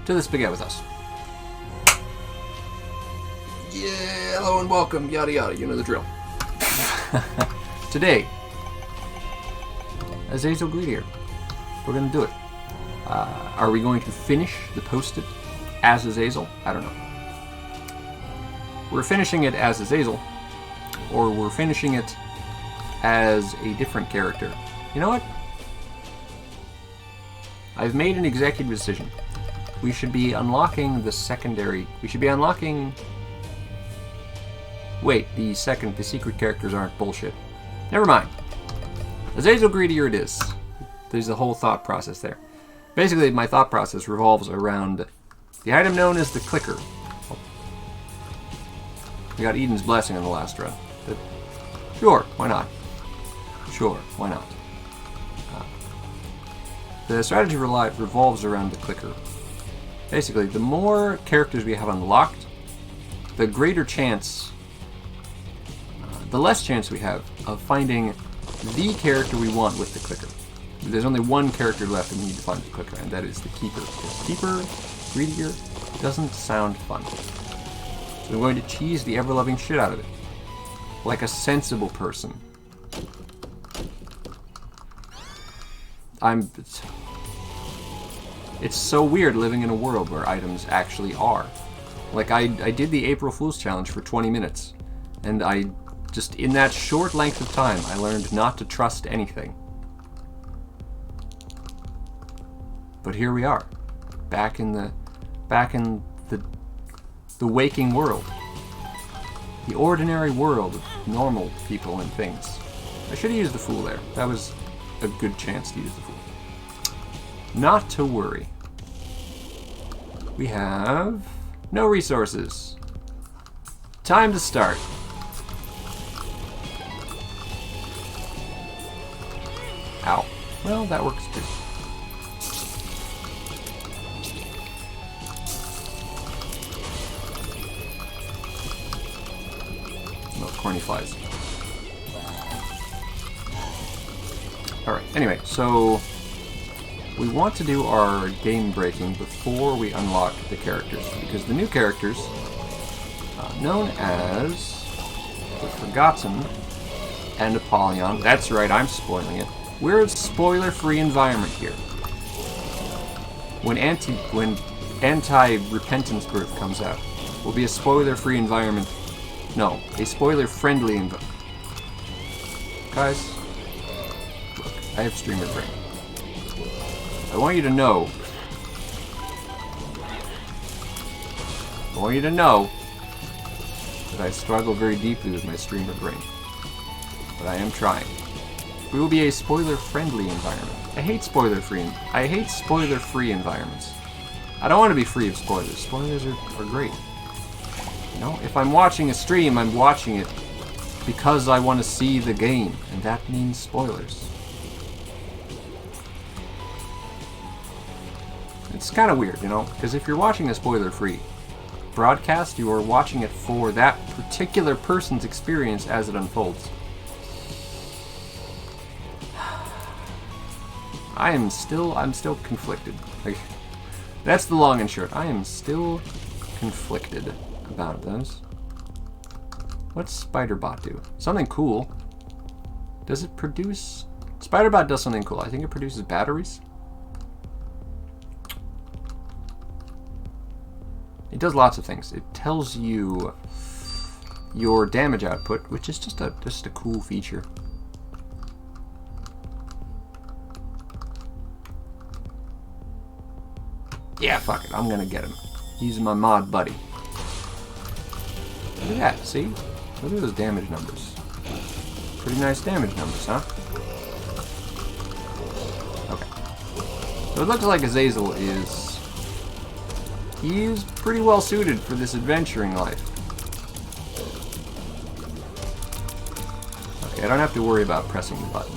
to the Spaghetti with us. Yeah, hello and welcome, yada yada, you know the drill. Today, Azazel Greedier. We're going to do it. Are we going to finish the Post-it as Azazel? I don't know. We're finishing it as Azazel, or we're finishing it as a different character. You know what? I've made an executive decision. We should be unlocking the secondary... We should be unlocking... Wait, the secret characters aren't bullshit. Never mind. Azazel Greedier it is. There's a whole thought process there. Basically, my thought process revolves around the item known as the clicker. We got Eden's Blessing in the last run. But sure, why not? Sure, why not? The strategy revolves around the clicker. Basically, the more characters we have unlocked, the greater chance, the less chance we have of finding the character we want with the clicker. There's only one character left and we need to find the clicker, and that is the Keeper. Because Keeper, Greedier, doesn't sound fun. So I'm going to cheese the ever-loving shit out of it. Like a sensible person. It's so weird living in a world where items actually are. Like, I did the April Fool's Challenge for 20 minutes, and just in that short length of time, I learned not to trust anything. But here we are, back in the waking world. The ordinary world of normal people and things. I should have used the Fool there. That was a good chance to use the Fool. Not to worry. We have no resources. Time to start. Ow. Well, that works too. No, corny flies. Alright, anyway, so we want to do our game breaking before we unlock the characters, because the new characters, known as the Forgotten and Apollyon, that's right, I'm spoiling it. We're a spoiler-free environment here. When anti-repentance growth comes out, we'll be a spoiler-free environment. No, a spoiler-friendly environment. Guys, look, I have streamer brain. I want you to know that I struggle very deeply with my streamer brain. But I am trying. We will be a spoiler-friendly environment. I hate spoiler-free environments. I don't want to be free of spoilers. Spoilers are great. You know, if I'm watching a stream, I'm watching it because I want to see the game, and that means spoilers. It's kind of weird, you know, because if you're watching a spoiler-free broadcast, you are watching it for that particular person's experience as it unfolds. I'm still conflicted. Like, that's the long and short. I am still conflicted about those. What's Spiderbot do? Something cool. Does it produce... Spiderbot does something cool. I think it produces batteries. It does lots of things. It tells you your damage output, which is just a cool feature. Yeah, fuck it. I'm gonna get him. Using my mod buddy. Look at that, see? Look at those damage numbers. Pretty nice damage numbers, huh? Okay. So it looks like Azazel is... He's pretty well suited for this adventuring life. Okay, I don't have to worry about pressing the button.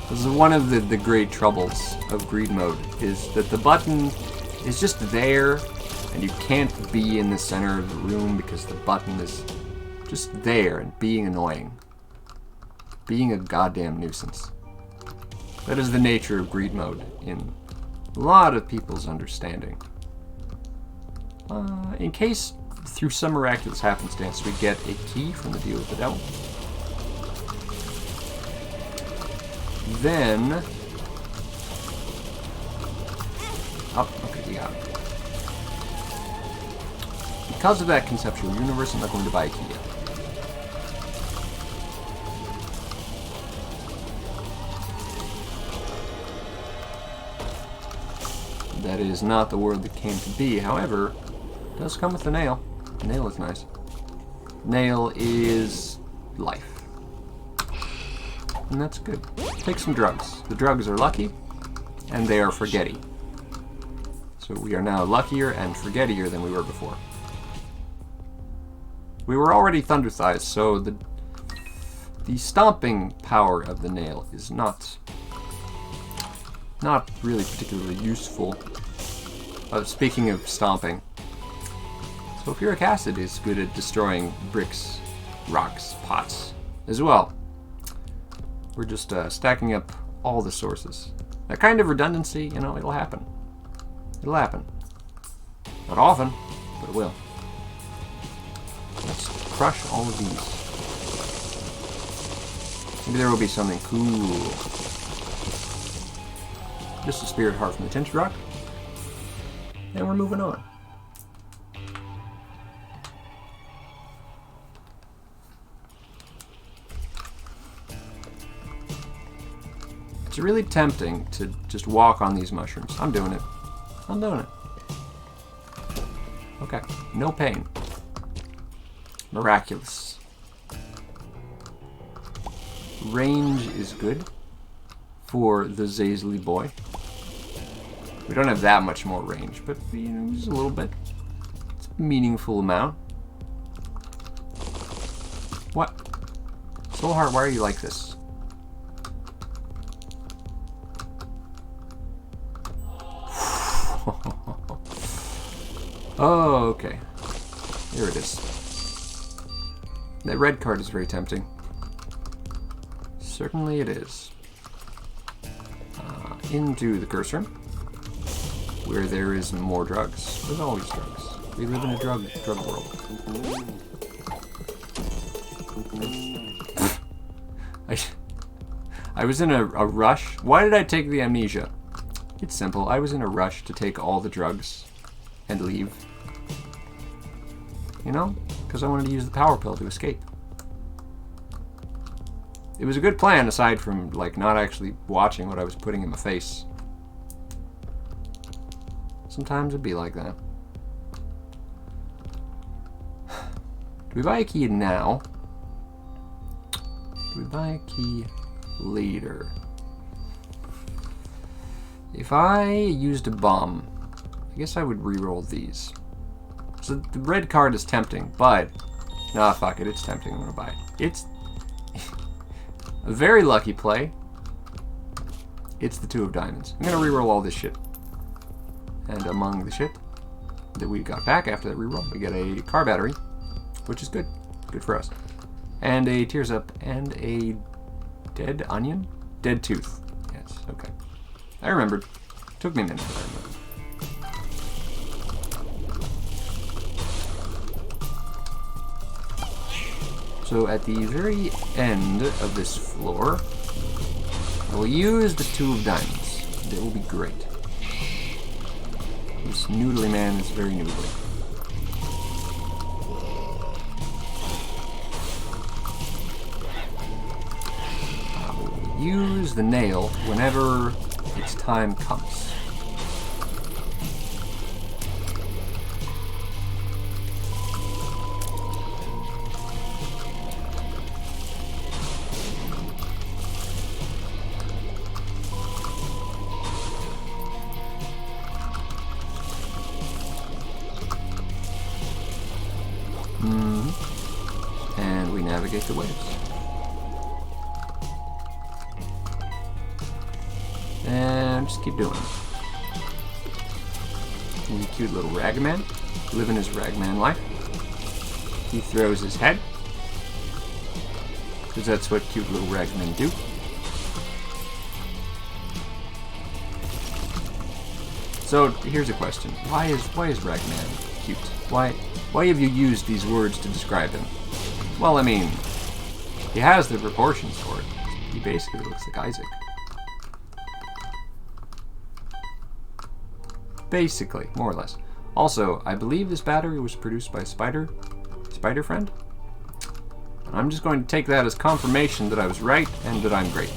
This is one of the great troubles of Greed Mode, is that the button is just there, and you can't be in the center of the room because the button is just there and being annoying. Being a goddamn nuisance. That is the nature of Greed Mode in a lot of people's understanding. In case, through some miraculous happenstance, we get a key from the deal with the devil, then... Oh, okay, we got it. Because of that conceptual universe, I'm not going to buy a key yet. That is not the world that came to be. However, it does come with a nail. The nail is nice. Nail is life. And that's good. Take some drugs. The drugs are lucky, and they are forgetty. So we are now luckier and forgettier than we were before. We were already thunder-sized, so the stomping power of the nail is not really particularly useful. Speaking of stomping, sulfuric acid is good at destroying bricks, rocks, pots as well. We're just stacking up all the sources. That kind of redundancy, you know, it'll happen. It'll happen. Not often, but it will. Let's crush all of these. Maybe there will be something cool. Just a spirit heart from the tinted rock. And we're moving on. It's really tempting to just walk on these mushrooms. I'm doing it. I'm doing it. Okay. No pain. Miraculous. Range is good for the Zazely boy. We don't have that much more range, but you know, just a little bit. It's a meaningful amount. What? Soulheart, why are you like this? Oh, okay. Here it is. That red card is very tempting. Certainly it is. Into the curse room, where there is more drugs. There's always drugs. We live in a drug world. I was in a rush. Why did I take the amnesia? It's simple. I was in a rush to take all the drugs and leave. You know? Because I wanted to use the power pill to escape. It was a good plan, aside from, like, not actually watching what I was putting in my face. Sometimes it'd be like that. Do we buy a key now? Do we buy a key later? If I used a bomb, I guess I would re-roll these. So the red card is tempting, but... Nah, fuck it, it's tempting, I'm gonna buy it. It's... a very lucky play. It's the 2 of diamonds. I'm gonna re-roll all this shit. And among the shit that we got back after that re-roll, we get a car battery, which is good. Good for us. And a tears up and a dead onion? Dead tooth. Yes, okay. I remembered. Took me a minute, but I remembered. So at the very end of this floor, I will use the 2 of diamonds. It will be great. This noodly man is very noodly. I will use the nail whenever its time comes. And we navigate the waves. And just keep doing it. And cute little ragman, living his ragman life. He throws his head, because that's what cute little ragmen do. So here's a question: Why is Ragman cute? Why have you used these words to describe him? Well, I mean, he has the proportions for it. He basically looks like Isaac. Basically, more or less. Also, I believe this battery was produced by Spider Friend. And I'm just going to take that as confirmation that I was right and that I'm great.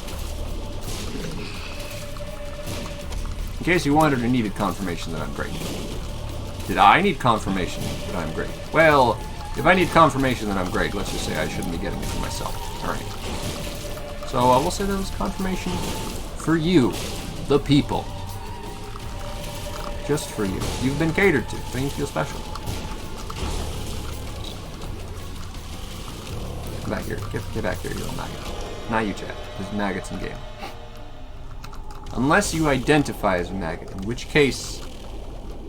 In case you wanted or needed confirmation that I'm great. Did I need confirmation that I'm great? Well, if I need confirmation that I'm great, let's just say I shouldn't be getting it for myself. Alright. So we'll say that was confirmation for you, the people. Just for you. You've been catered to. Don't you feel special? Come back here. Get back here, you little maggot. Not you, Chad. There's maggots in game. Unless you identify as a maggot, in which case,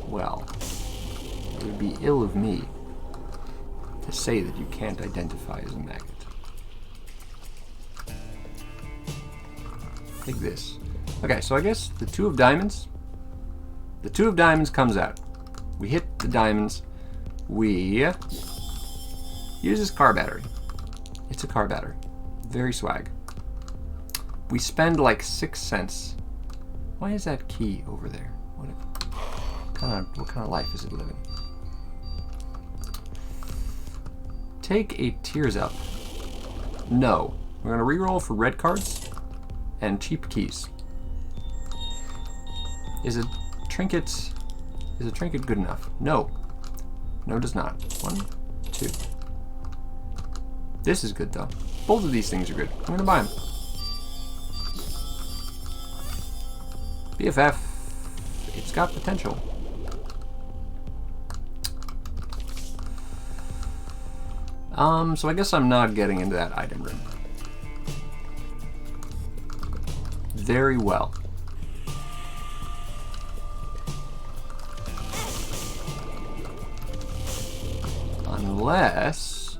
well, it would be ill of me to say that you can't identify as a maggot. Like this. Okay, so I guess the two of diamonds. The two of diamonds comes out. We hit the diamonds. We use this car battery. It's a car battery. Very swag. We spend like 6 cents. Why is that key over there? What kind of life is it living? Take a tears up. No. We're gonna reroll for red cards and cheap keys. Is a trinket good enough? No. No, it does not. 1, 2. This is good though. Both of these things are good. I'm gonna buy them. BFF. It's got potential. So I guess I'm not getting into that item room. Very well. Unless...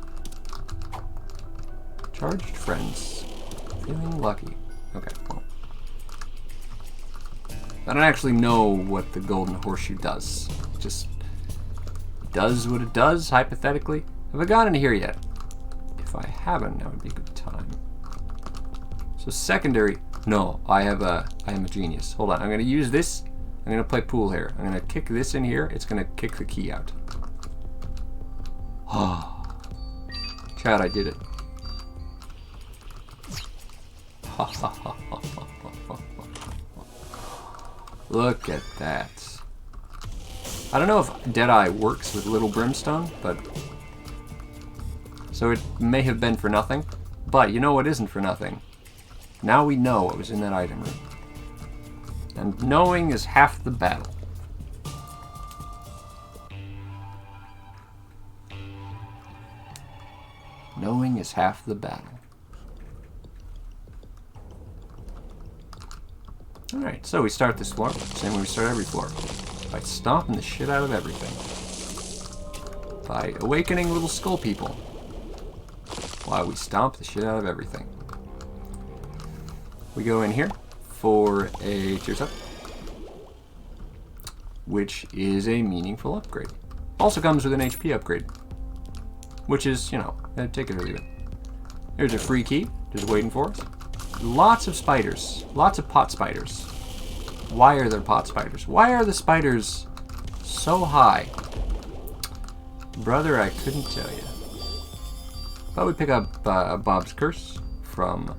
Charged friends. Feeling lucky. Okay, well. I don't actually know what the golden horseshoe does. It just does what it does, hypothetically. Have I gotten into here yet? If I haven't, that would be a good time. So secondary... No, I am a genius. Hold on, I'm going to use this. I'm going to play pool here. I'm going to kick this in here. It's going to kick the key out. Oh. Chad, I did it. Look at that. I don't know if Deadeye works with Little Brimstone, but... So it may have been for nothing. But you know what isn't for nothing? Now we know what was in that item room. And knowing is half the battle. Knowing is half the battle. Alright, so we start this floor, same way we start every floor. By stomping the shit out of everything. By awakening little skull people. While we stomp the shit out of everything. We go in here for a Tears Up, which is a meaningful upgrade. Also comes with an HP upgrade, which is, you know, take it or leave it. There's a free key, just waiting for us. Lots of spiders, lots of pot spiders. Why are there pot spiders? Why are the spiders so high? Brother, I couldn't tell you. But we pick up Bob's Curse from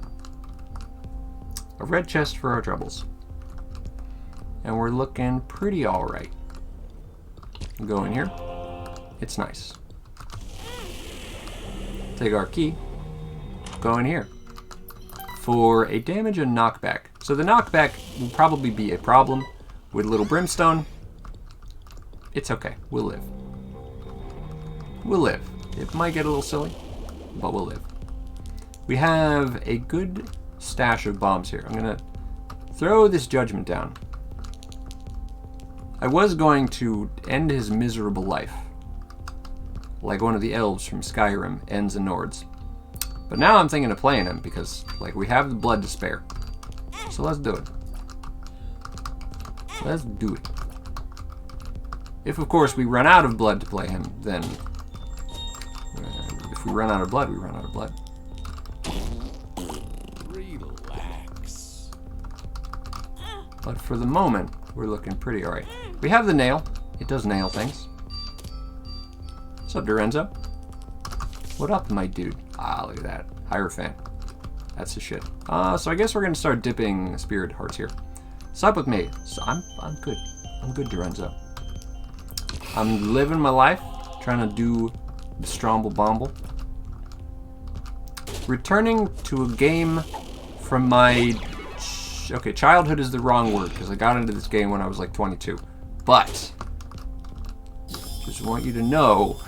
a red chest for our troubles. And we're looking pretty alright. Go in here. It's nice. Take our key. Go in here. For a damage and knockback. So the knockback will probably be a problem with Little Brimstone. It's okay. We'll live. We'll live. It might get a little silly, but we'll live. We have a good stash of bombs here. I'm gonna throw this judgment down. I was going to end his miserable life, like one of the elves from Skyrim ends in Nords. But now I'm thinking of playing him because, like, we have the blood to spare. So let's do it. Let's do it. If, of course, we run out of blood to play him, then... if we run out of blood, we run out of blood. Relax. But for the moment, we're looking pretty alright. We have the nail. It does nail things. What's up, Dorenzo? What up, my dude? Ah, look at that. Hierophant. That's the shit. So I guess we're gonna start dipping spirit hearts here. Sup with me. So I'm good. I'm good, Dorenzo. I'm living my life, trying to do the Stromble Bomble. Returning to a game from my... Okay, childhood is the wrong word, because I got into this game when I was like 22. But, just want you to know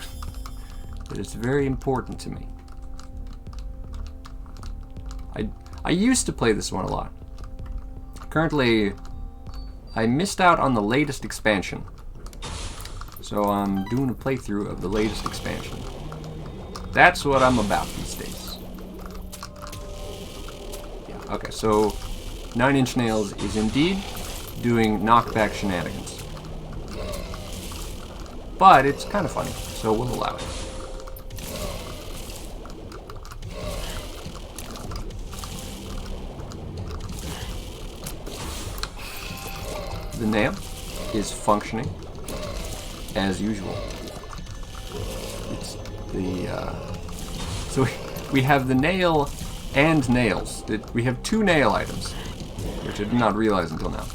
that it's very important to me. I used to play this one a lot. Currently, I missed out on the latest expansion. So I'm doing a playthrough of the latest expansion. That's what I'm about these days. Yeah, okay, so 9 Inch Nails is indeed doing knockback shenanigans. But it's kind of funny, so we'll allow it. The nail is functioning as usual. It's the so we have the nail and nails. We have 2 nail items, which I did not realize until now.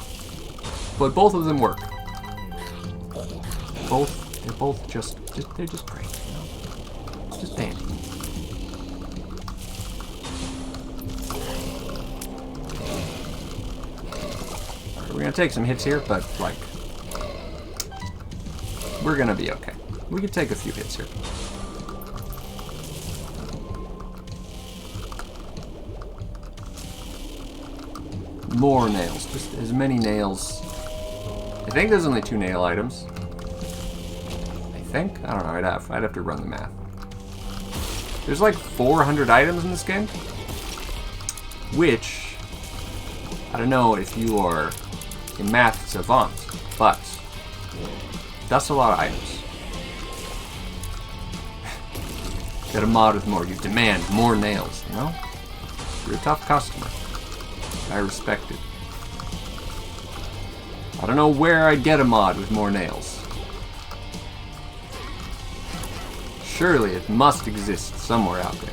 But both of them work. They're both just they're just great, you know? It's just dandy. We're gonna take some hits here, but like, we're gonna be okay. We can take a few hits here. More nails, just as many nails. I think there's only 2 nail items. I think? I don't know, I'd have to run the math. There's like 400 items in this game, which, I don't know if you are a math savant, but that's a lot of items. Get a mod with more. You demand more nails, you know? You're a tough customer. I respect it. I don't know where I'd get a mod with more nails. Surely it must exist somewhere out there.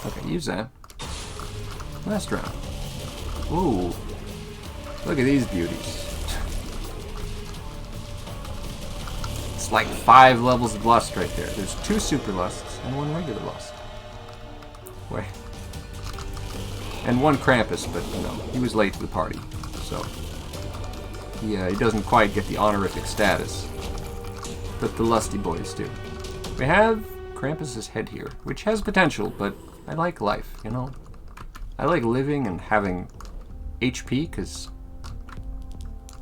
Okay, use that. Last round. Ooh. Look at these beauties. It's like 5 levels of lust right there. There's 2 super lusts and 1 regular lust. Wait. And 1 Krampus, but you know, he was late to the party. So he doesn't quite get the honorific status. But the lusty boys do. We have Krampus's head here, which has potential, but I like life, you know? I like living and having HP, because,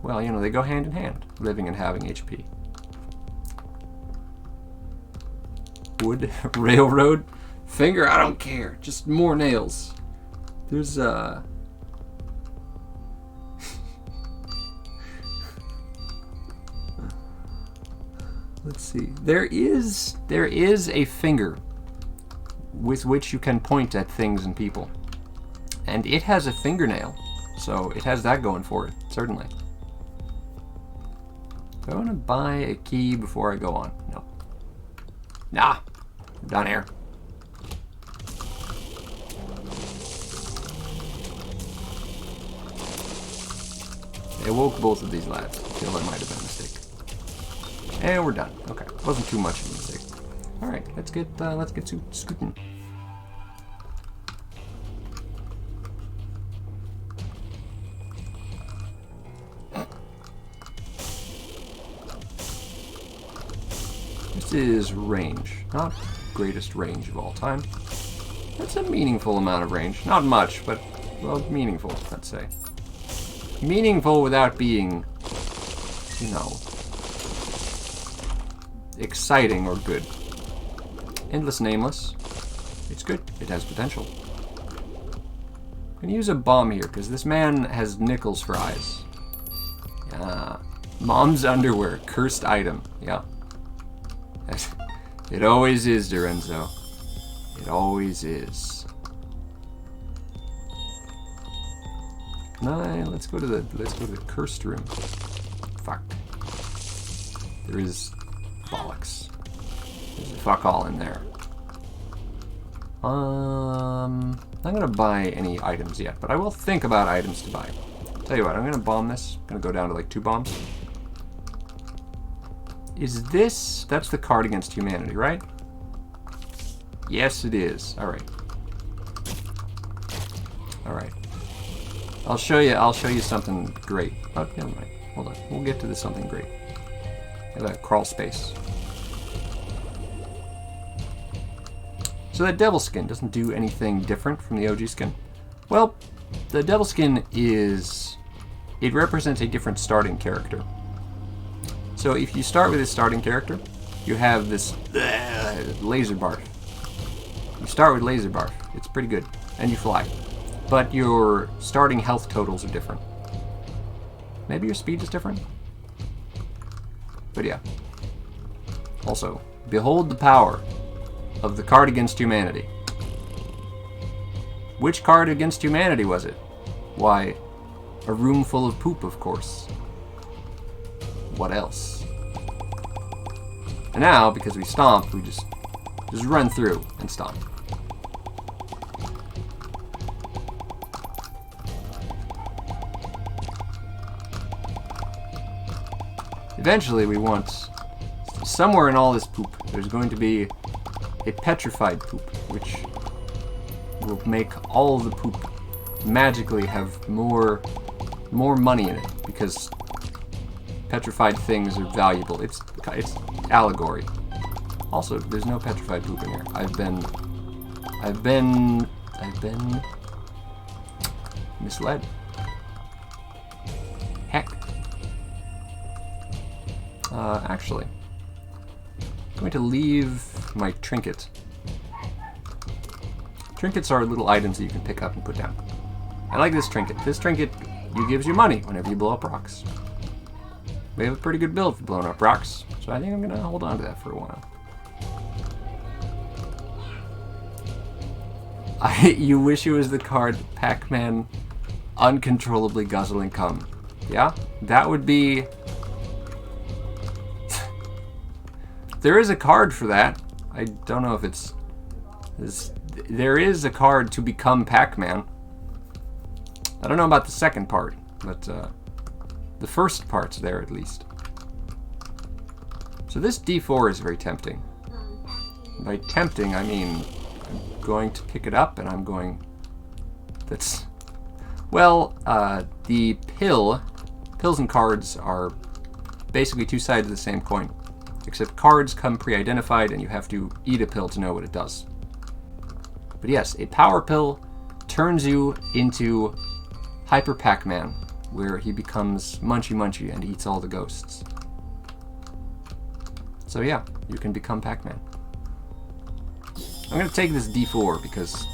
well, you know, they go hand in hand, living and having HP. Wood, railroad, finger, I don't care, just more nails. There's, let's see, there is a finger with which you can point at things and people. And it has a fingernail, so it has that going for it, certainly. Do I want to buy a key before I go on? No. Nah, I'm done here. I awoke both of these lads. I feel that might have been a mistake. And we're done. Okay, wasn't too much of a mistake. All right, let's get scooting. This is range, not greatest range of all time. That's a meaningful amount of range. Not much, but, well, meaningful, let's say. Meaningful without being you know, exciting or good. Endless Nameless. It's good. It has potential. I'm gonna use a bomb here, because this man has nickels for eyes. Yeah. Mom's underwear. Cursed item. Yeah. It always is, Dorenzo. It always is. Let's go to the cursed room. Fuck. There is bollocks. There's a fuck all in there. I'm not gonna buy any items yet, but I will think about items to buy. Tell you what, I'm gonna bomb this. I'm gonna go down to like 2 bombs. Is this... That's the card against humanity, right? Yes, it is. Alright. Alright. I'll show you something great. Oh, never mind. Hold on. We'll get to this something great. Look at that crawl space. So that devil skin doesn't do anything different from the OG skin. Well, the devil skin is... It represents a different starting character. So if you start with this starting character, you have this laser barf. You start with laser barf. It's pretty good. And you fly. But your starting health totals are different. Maybe your speed is different? But yeah. Also, behold the power of the card against humanity. Which card against humanity was it? Why, a room full of poop, of course. What else? And now, because we stomped, we just run through and stomp. Eventually, we want... Somewhere in all this poop, there's going to be a petrified poop, which will make all the poop magically have more money in it, because petrified things are valuable. It's allegory. Also, there's no petrified poop in here. I've been misled. Heck. Actually, I'm going to leave my trinket. Trinkets are little items that you can pick up and put down. I like this trinket. This trinket gives you money whenever you blow up rocks. We have a pretty good build for blowing up rocks, so I think I'm going to hold on to that for a while. You wish it was the card Pac-Man uncontrollably guzzling cum. Yeah? That would be... There is a card for that. I don't know if it's... There is a card to become Pac-Man. I don't know about the second part, but the first part's there at least. So this D4 is very tempting. By tempting, I mean I'm going to pick it up and I'm going... That's... Well, the pills and cards are basically 2 sides of the same coin. Except cards come pre-identified and you have to eat a pill to know what it does. But yes, a power pill turns you into Hyper Pac-Man, where he becomes Munchy Munchy and eats all the ghosts. So yeah, you can become Pac-Man. I'm gonna take this D4 because...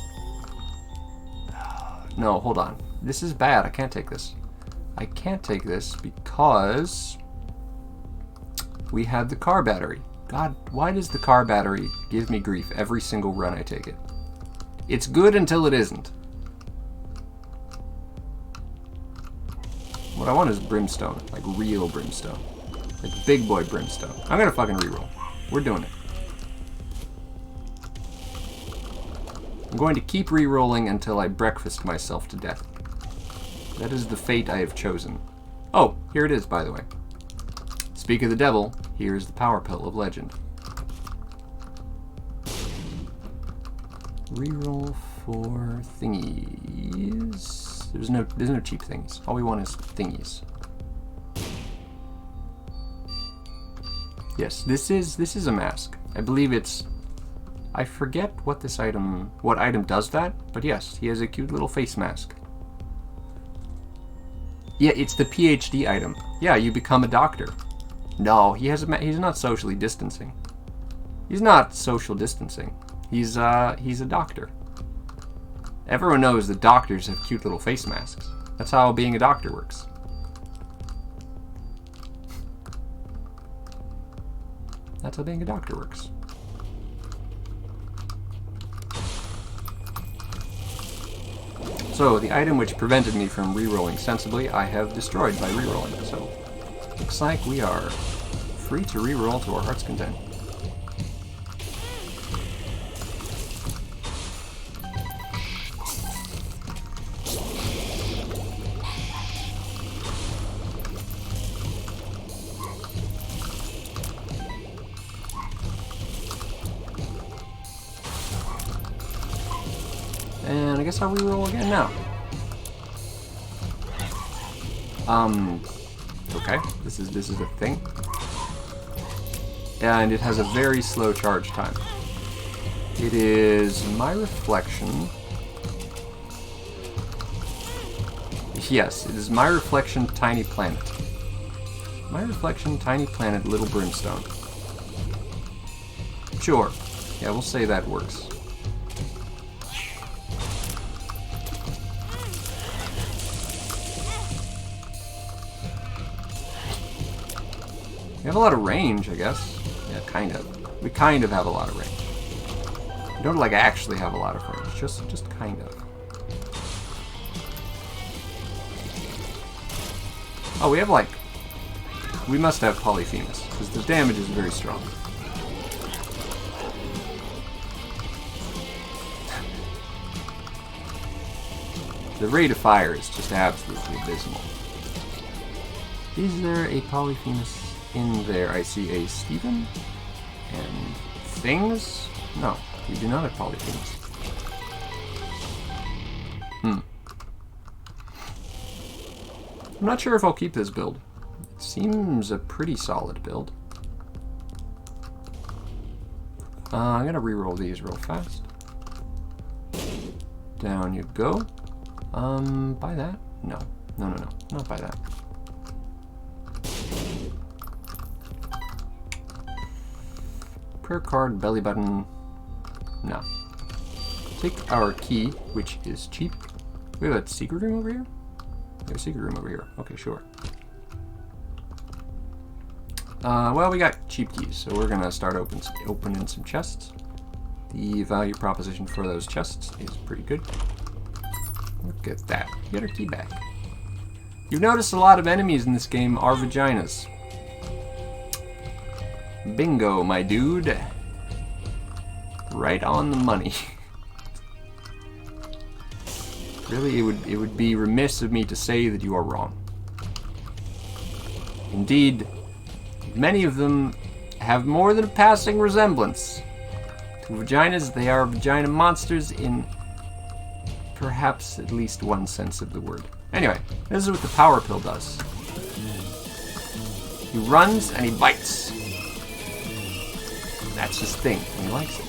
No, hold on. This is bad. I can't take this. I can't take this because... we have the car battery. God, why does the car battery give me grief every single run I take it? It's good until it isn't. What I want is brimstone. Like real brimstone. Like big boy brimstone. I'm gonna fucking reroll. We're doing it. I'm going to keep rerolling until I breakfast myself to death. That is the fate I have chosen. Oh, here it is, by the way. Speak of the devil, here is the power pill of legend. Reroll for thingies. There's no cheap things. All we want is thingies. Yes, this is a mask. I believe it's... I forget what item does that, but yes, he has a cute little face mask. Yeah, it's the PhD item. Yeah, you become a doctor. No, he's not socially distancing. He's not social distancing. He's a doctor. Everyone knows that doctors have cute little face masks. That's how being a doctor works. That's how being a doctor works. So, the item which prevented me from rerolling sensibly, I have destroyed by rerolling. So, looks like we are free to reroll to our heart's content. And I guess I'll reroll again now. Okay, this is a thing. And it has a very slow charge time. It is my reflection. Yes, it is my reflection, tiny planet. My reflection, tiny planet, little brimstone. Sure. Yeah, we'll say that works. We have a lot of range, I guess. Yeah, kind of. We kind of have a lot of range. We don't, like, actually have a lot of range. Just kind of. Oh, we have, like... We must have Polyphemus, because the damage is very strong. The rate of fire is just absolutely abysmal. Is there a Polyphemus in there? I see a Stephen and things. No, we do not have Polyphemus. I'm not sure if I'll keep this build. It seems a pretty solid build. I'm gonna reroll these real fast. Down you go. Buy that? No. No, not buy that. Prayer card, belly button. No. Take our key, which is cheap. We have a secret room over here? We have a secret room over here. Okay, sure. Well, we got cheap keys, so we're gonna start opening some chests. The value proposition for those chests is pretty good. Look at that. Get our key back. You've noticed a lot of enemies in this game are vaginas. Bingo, my dude. Right on the money. Really, it would be remiss of me to say that you are wrong. Indeed, many of them have more than a passing resemblance to vaginas. They are vagina monsters in perhaps at least one sense of the word. Anyway, this is what the power pill does. He runs and he bites. That's his thing, and he likes it.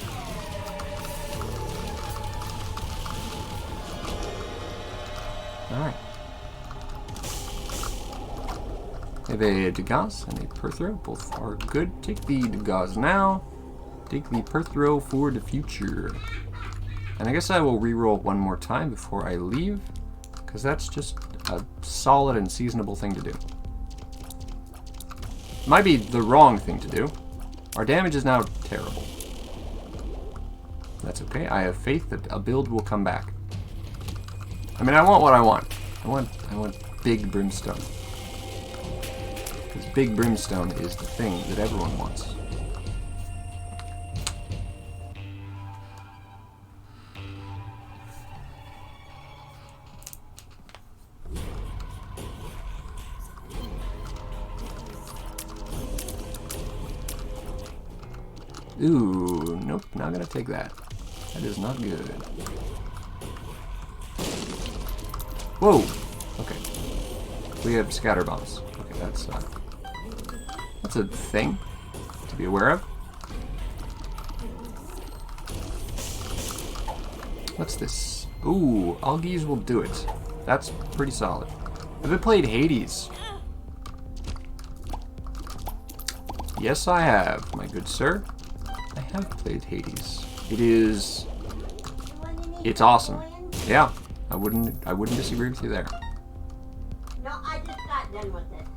Alright. We have a Degas and a Perthro. Both are good. Take the Degas now. Take the Perthro for the future. And I guess I will reroll one more time before I leave, because that's just a solid and seasonable thing to do. Might be the wrong thing to do. Our damage is now terrible. That's okay. I have faith that a build will come back. I mean, I want what I want. I want big brimstone. Because big brimstone is the thing that everyone wants. Ooh, nope, not gonna take that. That is not good. Whoa! Okay. We have scatter bombs. Okay, that's a thing to be aware of. What's this? Ooh, algaes will do it. That's pretty solid. Have I played Hades? Yes, I have, my good sir. I have played Hades. It's awesome. Yeah, I wouldn't disagree with you there. No, I just got done with it.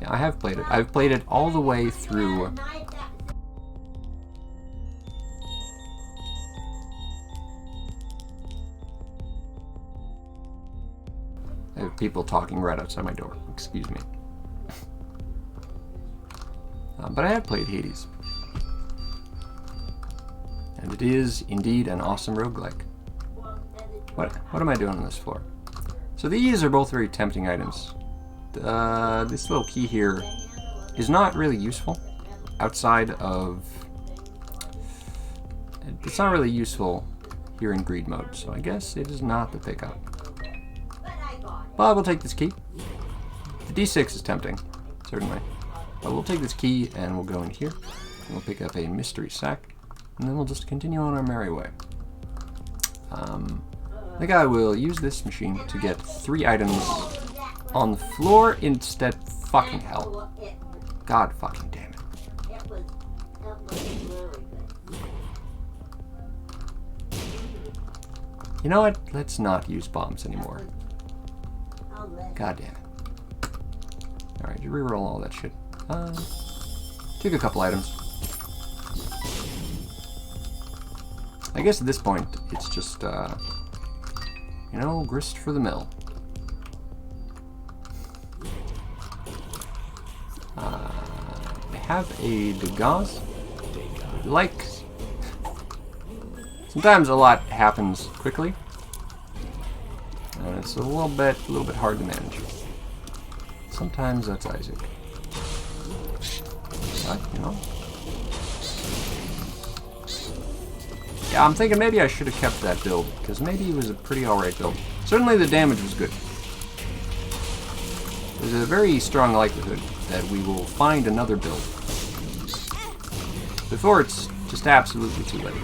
Yeah, I have played it. I've played it all the way through. I have people talking right outside my door. Excuse me. But I have played Hades. And it is indeed an awesome roguelike. What am I doing on this floor? So these are both very tempting items. This little key here is not really useful outside of... It's not really useful here in greed mode, so I guess it is not the pickup. But we'll take this key. The D6 is tempting, certainly. But we'll take this key and we'll go in here. And we'll pick up a mystery sack. And then we'll just continue on our merry way. I think I will use this machine to get 3 items on the floor instead. Fucking hell. God fucking damn it. You know what? Let's not use bombs anymore. God damn it. Alright, you reroll all that shit. Take a couple items. I guess at this point, it's just, you know, grist for the mill. I have a Degas. Like, sometimes a lot happens quickly, and it's a little bit hard to manage. Sometimes that's Isaac. But, you know. Yeah, I'm thinking maybe I should have kept that build, because maybe it was a pretty alright build. Certainly the damage was good. There's a very strong likelihood that we will find another build before it's just absolutely too late.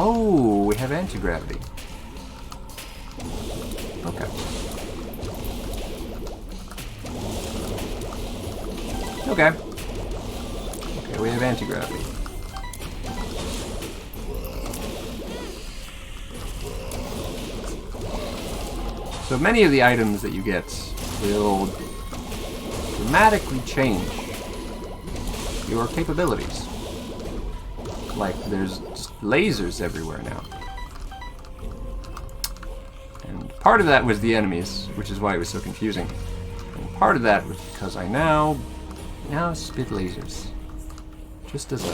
Oh, we have anti-gravity. Okay. Okay, we have anti-gravity. So many of the items that you get will dramatically change your capabilities. Like, there's lasers everywhere now. And part of that was the enemies, which is why it was so confusing. And part of that was because I now spit lasers. Just as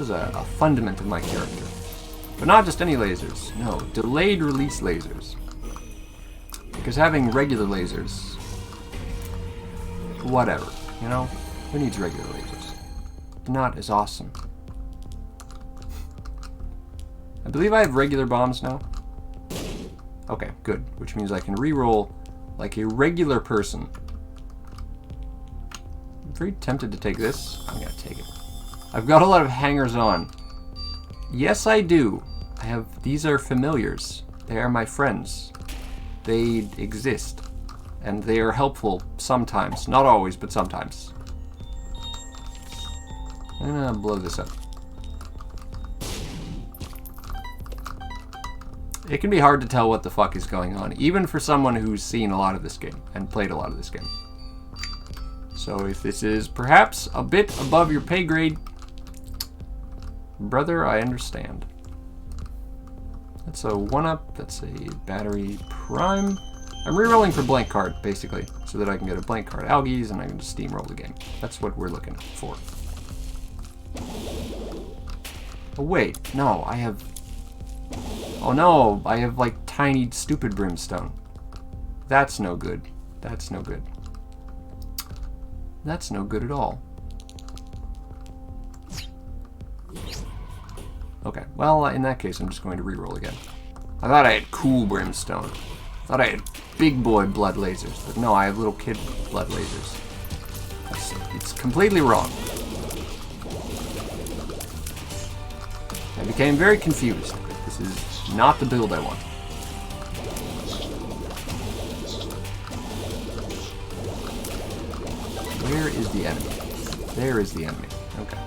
a fundament of my character. But not just any lasers. No, delayed release lasers. Because having regular lasers, whatever, you know? Who needs regular lasers? Not as awesome. I believe I have regular bombs now. Okay, good. Which means I can reroll like a regular person. I'm very tempted to take this. I'm gonna take it. I've got a lot of hangers on. Yes, I do. These are familiars. They are my friends. They exist. And they are helpful sometimes. Not always, but sometimes. I'm gonna blow this up. It can be hard to tell what the fuck is going on, even for someone who's seen a lot of this game and played a lot of this game. So if this is perhaps a bit above your pay grade, brother, I understand. That's a 1-up, that's a battery prime. I'm rerolling for blank card, basically, so that I can get a blank card algaes and I can just steamroll the game. That's what we're looking for. Oh wait, no, I have... Oh no, I have like tiny stupid brimstone. That's no good. That's no good. That's no good at all. Okay, well, in that case, I'm just going to reroll again. I thought I had cool brimstone. I thought I had big boy blood lasers. But no, I have little kid blood lasers. It's completely wrong. I became very confused. This is not the build I want. Where is the enemy? There is the enemy. Okay.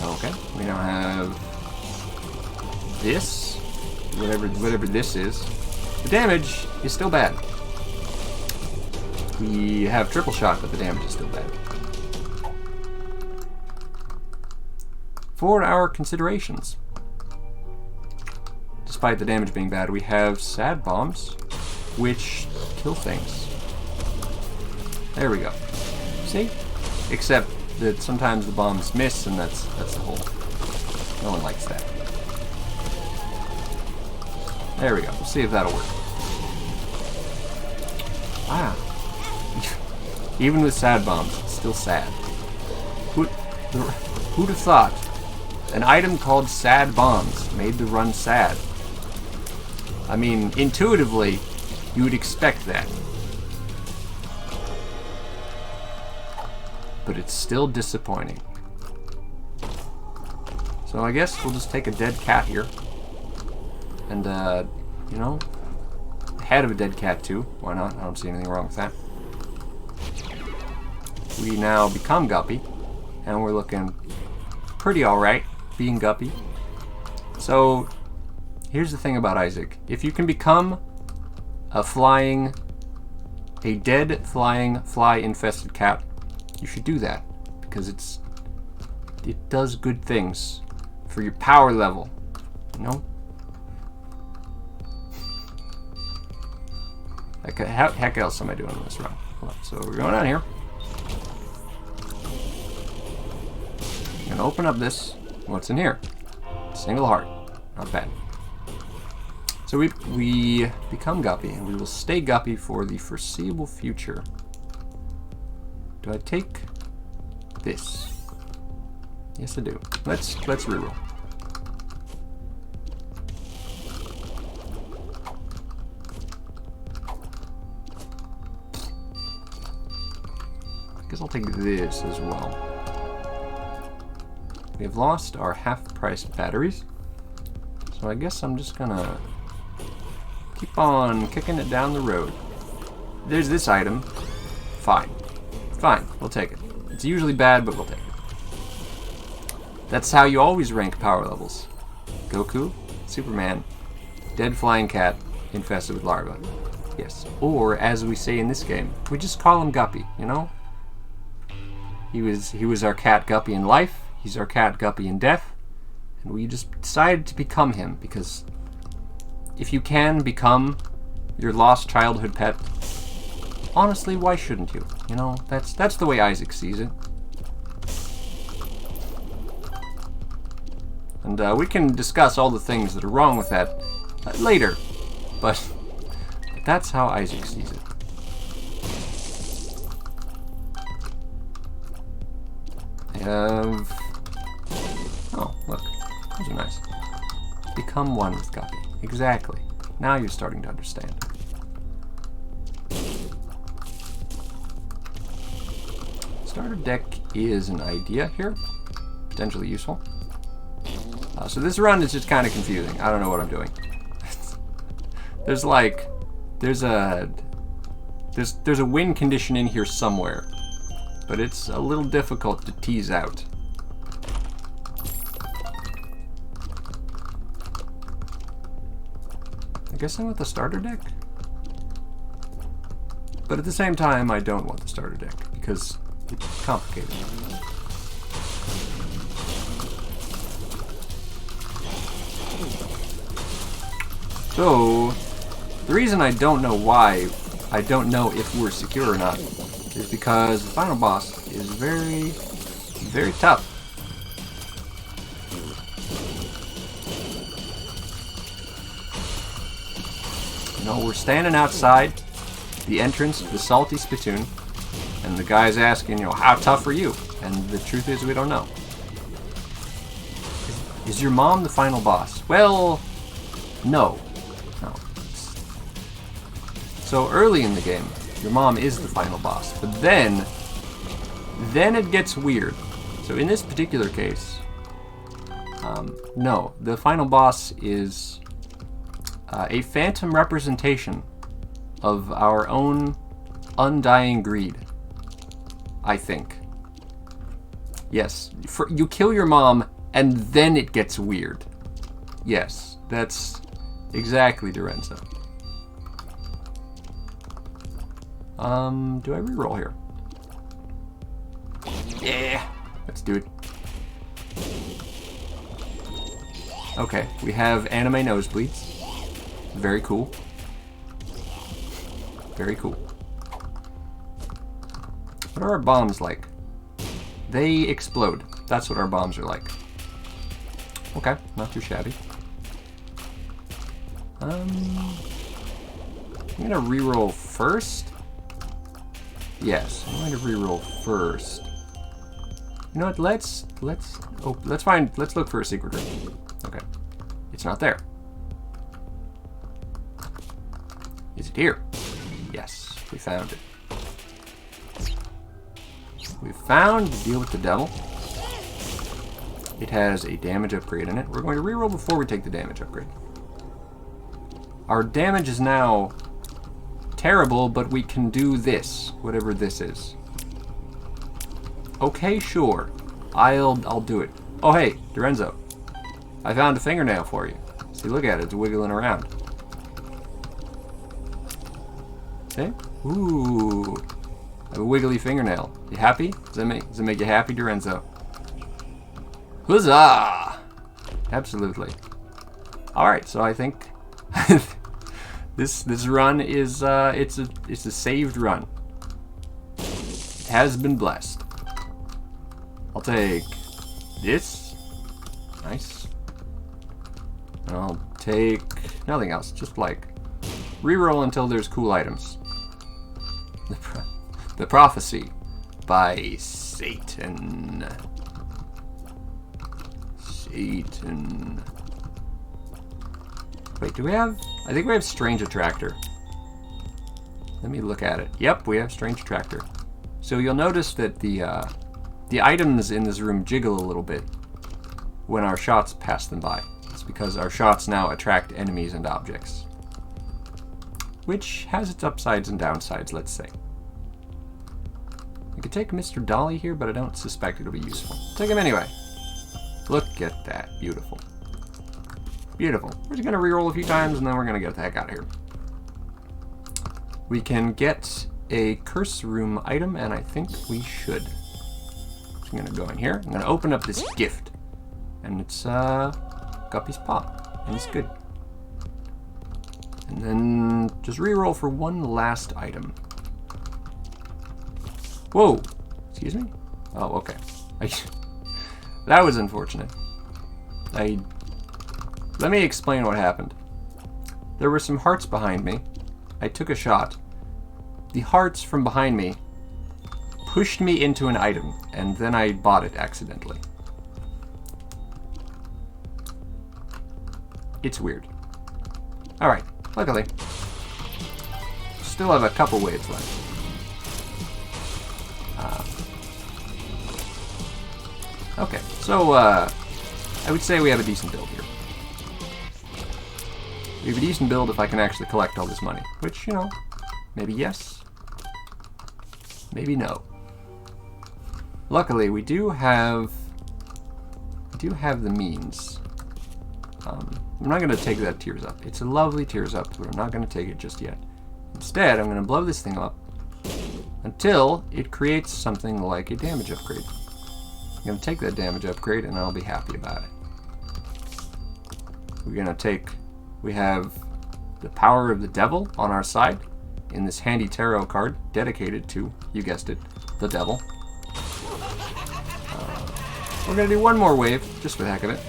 Okay, we now have this, whatever this is. The damage is still bad. We have triple shot, but the damage is still bad. For our considerations, despite the damage being bad, we have sad bombs, which kill things. There we go. See? Except that sometimes the bombs miss, and that's the whole. No one likes that. There we go. We'll see if that'll work. Wow. Even with sad bombs, it's still sad. Who'd have thought an item called sad bombs made the run sad? I mean, intuitively, you would expect that. But it's still disappointing. So I guess we'll just take a dead cat here. And, you know, head of a dead cat too. Why not? I don't see anything wrong with that. We now become Guppy, and we're looking pretty alright being Guppy. So, here's the thing about Isaac. If you can become a dead flying fly-infested cat, you should do that, because it does good things for your power level, you know? Heck else am I doing in this run? So we're going on here. I'm gonna open up this. What's in here? Single heart. Not bad. So we become Guppy, and we will stay Guppy for the foreseeable future. Do I take this? Yes, I do. Let's reroll. I guess I'll take this as well. We have lost our half-price batteries, so I guess I'm just gonna keep on kicking it down the road. There's this item. Fine. Fine, we'll take it. It's usually bad, but we'll take it. That's how you always rank power levels. Goku, Superman, dead flying cat, infested with larvae. Yes. Or, as we say in this game, we just call him Guppy, you know? He was our cat Guppy in life, he's our cat Guppy in death, and we just decided to become him, because if you can become your lost childhood pet, honestly, why shouldn't you? You know, that's the way Isaac sees it. And we can discuss all the things that are wrong with that later, but that's how Isaac sees it. I have... Oh, look. Those are nice. Become one with Guppy. Exactly. Now you're starting to understand. Starter deck is an idea here. Potentially useful. So this run is just kind of confusing. I don't know what I'm doing. There's a win condition in here somewhere, but it's a little difficult to tease out. I guess I want the starter deck, but at the same time I don't want the starter deck because it's complicated. So, the reason I don't know why, I don't know if we're secure or not, is because the final boss is very, very tough. You know, we're standing outside the entrance to the Salty Spittoon, and the guy's asking, you know, how tough are you? And the truth is, we don't know. Is your mom the final boss? Well, no. So early in the game, your mom is the final boss. But then it gets weird. So in this particular case, no, the final boss is a phantom representation of our own undying greed, I think. Yes, you kill your mom, and then it gets weird. Yes, that's exactly Dorenzo. Do I reroll here? Yeah, let's do it. Okay, we have anime nosebleeds. Very cool. Very cool. What are our bombs like? They explode. That's what our bombs are like. Okay, not too shabby. I'm gonna reroll first. Yes, I'm going to reroll first. You know what? Let's look for a secret room. Okay, it's not there. Is it here? Yes, we found it. We found the deal with the devil. It has a damage upgrade in it. We're going to reroll before we take the damage upgrade. Our damage is now terrible, but we can do this, whatever this is. Okay, sure. I'll do it. Oh hey, Dorenzo. I found a fingernail for you. See, look at it, it's wiggling around. See? Ooh. I have a wiggly fingernail. You happy? Does that make you happy, Dorenzo? Huzzah! Absolutely. Alright, so I think this run is it's a saved run. It has been blessed. I'll take this. Nice. And I'll take nothing else. Just like reroll until there's cool items. The Prophecy by Satan. Satan. Wait, do we have... I think we have Strange Attractor. Let me look at it. Yep, we have Strange Attractor. So you'll notice that the items in this room jiggle a little bit when our shots pass them by. It's because our shots now attract enemies and objects. Which has its upsides and downsides, let's say. I could take Mr. Dolly here, but I don't suspect it'll be useful. Take him anyway. Look at that. Beautiful. Beautiful. We're just going to reroll a few times, and then we're going to get the heck out of here. We can get a curse room item, and I think we should. So I'm going to go in here. I'm going to open up this gift. And it's Guppy's Paw. And it's good. And then just reroll for one last item. Whoa! Excuse me? Oh, okay. That was unfortunate. Let me explain what happened. There were some hearts behind me. I took a shot. The hearts from behind me pushed me into an item, and then I bought it accidentally. It's weird. Alright, luckily. Still have a couple waves left. Okay, so I would say we have a decent build here. We have a decent build if I can actually collect all this money. Which, you know, maybe yes, maybe no. Luckily, we do have the means. I'm not going to take that Tears Up. It's a lovely Tears Up, but I'm not going to take it just yet. Instead, I'm going to blow this thing up until it creates something like a damage upgrade. I'm going to take that damage upgrade, and I'll be happy about it. We're going to take... We have the Power of the Devil on our side in this handy tarot card dedicated to, you guessed it, the devil. We're going to do one more wave, just for the heck of it.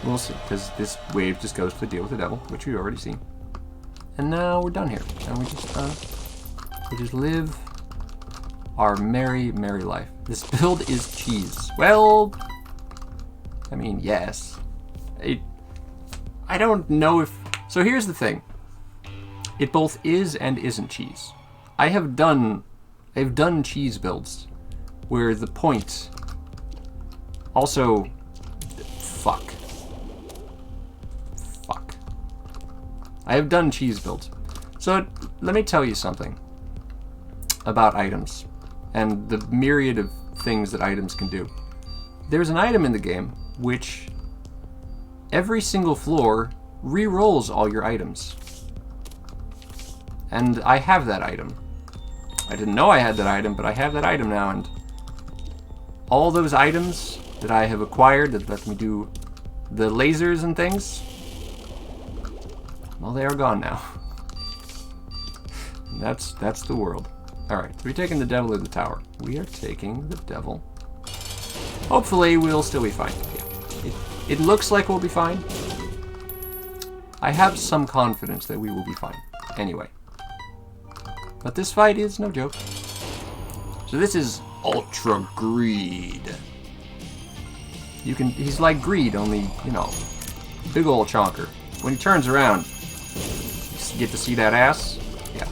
We'll see, because this wave just goes to the deal with the devil, which we've already seen. And now we're done here. And we just live our merry, merry life. This build is cheese. Well, I mean, yes. I don't know if... So here's the thing. It both is and isn't cheese. I've done cheese builds where the point... Also... Fuck. I have done cheese builds. So let me tell you something about items and the myriad of things that items can do. There's an item in the game which every single floor re-rolls all your items. And I have that item. I didn't know I had that item, but I have that item now, and all those items that I have acquired that let me do the lasers and things, well, they are gone now. And that's the world. Alright, so we're taking the devil of the tower. We are taking the devil. Hopefully, we'll still be fine. Yeah. It looks like we'll be fine. I have some confidence that we will be fine. Anyway. But this fight is no joke. So this is Ultra Greed. He's like Greed, only, you know, big ol' chonker. When he turns around, you get to see that ass? Yeah.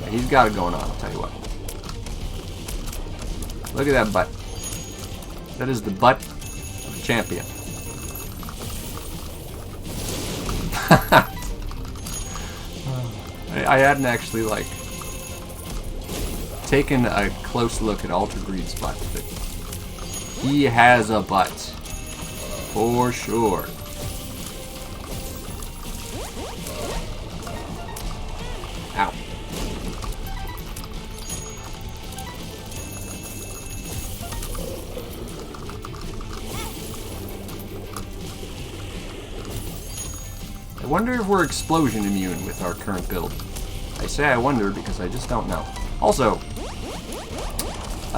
Yeah, he's got it going on, I'll tell you what. Look at that butt. That is the butt of a champion. I hadn't actually, like, taken a close look at Ultra Greed's butt, but he has a butt. For sure. Ow. I wonder if we're explosion immune with our current build. I say I wonder because I just don't know. Also,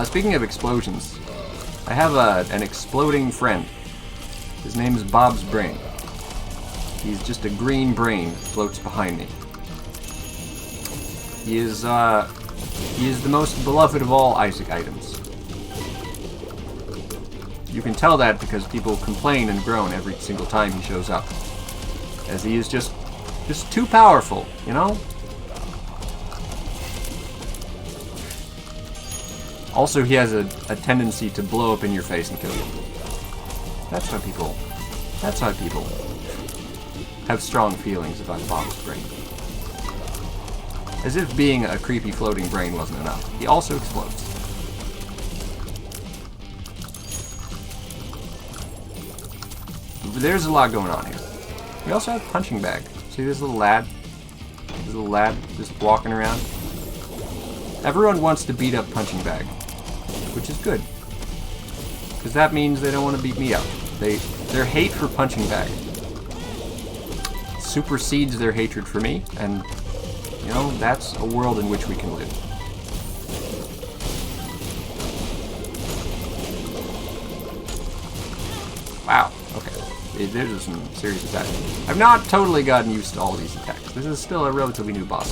speaking of explosions, I have an exploding friend. His name is Bob's Brain. He's just a green brain that floats behind me. He is the most beloved of all Isaac items. You can tell that because people complain and groan every single time he shows up. As he is just too powerful, you know? Also, he has a tendency to blow up in your face and kill you. That's why people have strong feelings about Bob's Brain. As if being a creepy floating brain wasn't enough. He also explodes. There's a lot going on here. We also have Punching Bag. See this little lad? This little lad just walking around. Everyone wants to beat up Punching Bag, which is good. Because that means they don't want to beat me up. Their hate for Punching Bag supersedes their hatred for me, and, you know, that's a world in which we can live. Wow, okay. There's some serious attacks. I've not totally gotten used to all these attacks. This is still a relatively new boss.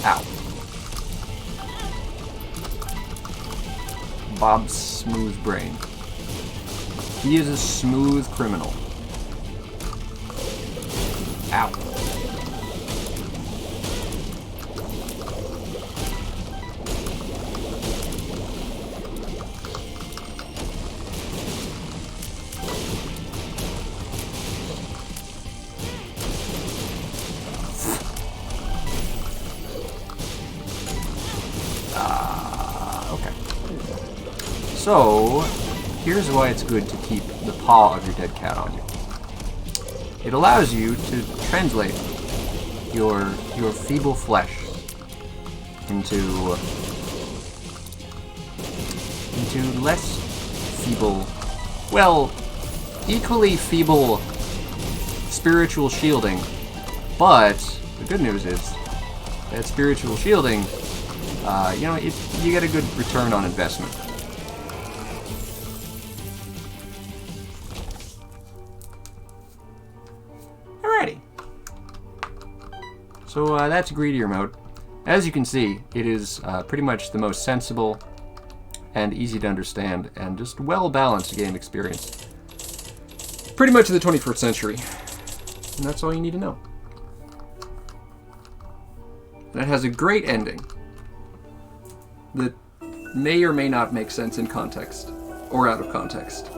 Ow. Bob's smooth brain. He is a smooth criminal. Ow. Okay. So, here's why it's good to keep the paw of your dead cat on you. It allows you to translate your feeble flesh into less feeble, well, equally feeble spiritual shielding. But the good news is that spiritual shielding, you know, you get a good return on investment. So that's greedier mode. As you can see, it is pretty much the most sensible and easy to understand and just well-balanced game experience. pretty much the 21st century. And that's all you need to know. And it has a great ending that may or may not make sense in context, or out of context.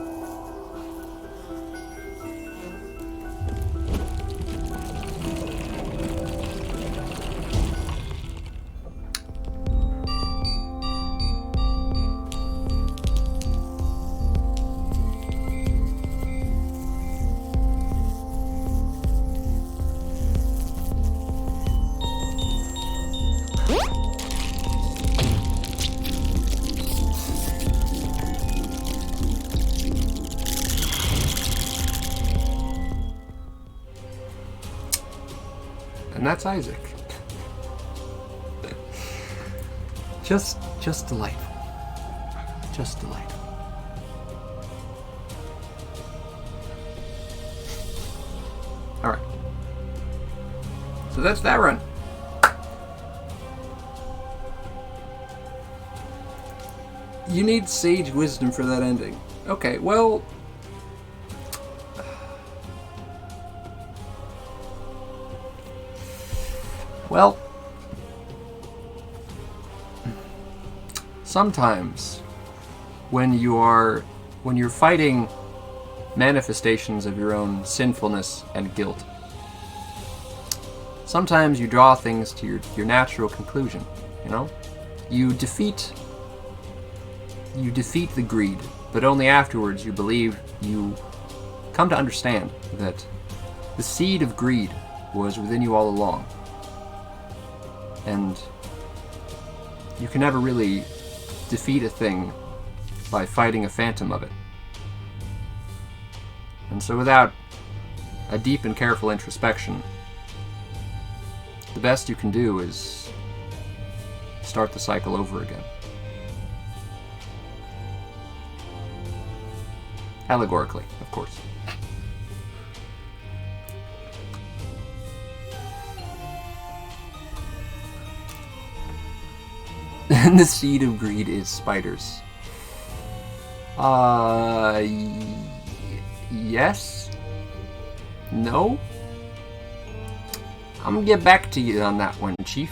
And that's Isaac. Just delightful. Just delightful. Alright. So that's that run. You need sage wisdom for that ending. Okay, well... Well, sometimes when you're fighting manifestations of your own sinfulness and guilt, sometimes you draw things to your natural conclusion, you know? You defeat the greed, but only afterwards you come to understand that the seed of greed was within you all along. And you can never really defeat a thing by fighting a phantom of it. And so without a deep and careful introspection, the best you can do is start the cycle over again. Allegorically, of course. And the seed of greed is spiders. Yes? No? I'm gonna get back to you on that one, Chief.